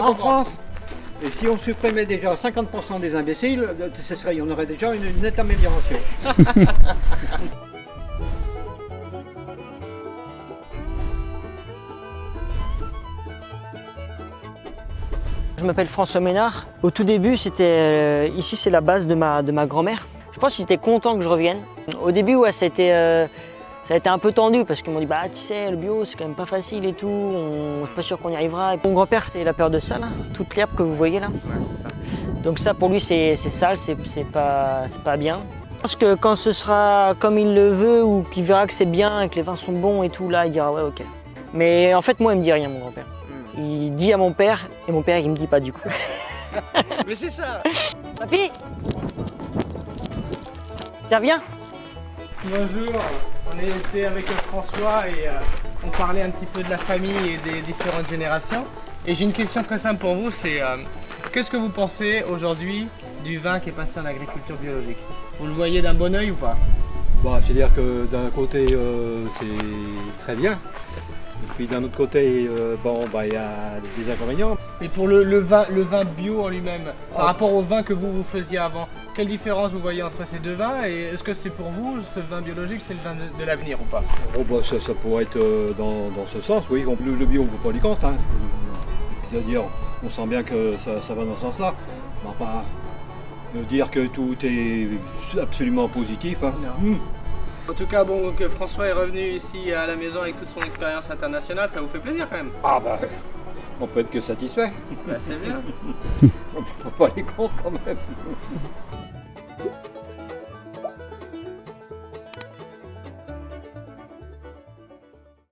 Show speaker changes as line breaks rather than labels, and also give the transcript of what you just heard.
en France. Et si on supprimait déjà 50% des imbéciles, on aurait déjà une nette amélioration.
Je m'appelle François Ménard. Au tout début, c'était ici, c'est la base de ma grand-mère. Je pense qu'ils étaient contents que je revienne. Au début, ouais, ça a été un peu tendu parce qu'ils m'ont dit bah tu sais le bio c'est quand même pas facile et tout, on n'est pas sûr qu'on y arrivera. Mon grand-père c'est la peur de ça là, toute l'herbe que vous voyez là.
Ouais, c'est ça.
Donc ça pour lui c'est sale, c'est pas bien. Je pense que quand ce sera comme il le veut ou qu'il verra que c'est bien, que les vins sont bons et tout là, il dira ouais ok. Mais en fait moi il me dit rien mon grand-père. Il dit à mon père et mon père il me dit pas du coup.
Mais c'est ça.
Papy, tiens viens.
Bonjour, on était avec François et on parlait un petit peu de la famille et des différentes générations. Et j'ai une question très simple pour vous, c'est qu'est-ce que vous pensez aujourd'hui du vin qui est passé en agriculture biologique? Vous le voyez d'un bon oeil ou pas?
Bah, c'est-à-dire que d'un côté, c'est très bien. Et puis d'un autre côté, il y a des inconvénients.
Et pour le vin bio en lui-même, par rapport au vin que vous faisiez avant, quelle différence vous voyez entre ces deux vins? Et est-ce que c'est pour vous, ce vin biologique, c'est le vin de l'avenir ou pas?
Oh, bah, ça pourrait être dans ce sens, oui. Le bio, on ne peut pas lui compte. Hein. C'est-à-dire, on sent bien que ça va dans ce sens-là. On va pas dire que tout est absolument positif. Hein.
En tout cas, bon, que François est revenu ici à la maison avec toute son expérience internationale, ça vous fait plaisir quand même?
Ah bah, on peut être que satisfait.
Bah, c'est bien.
On ne peut pas les compte quand même.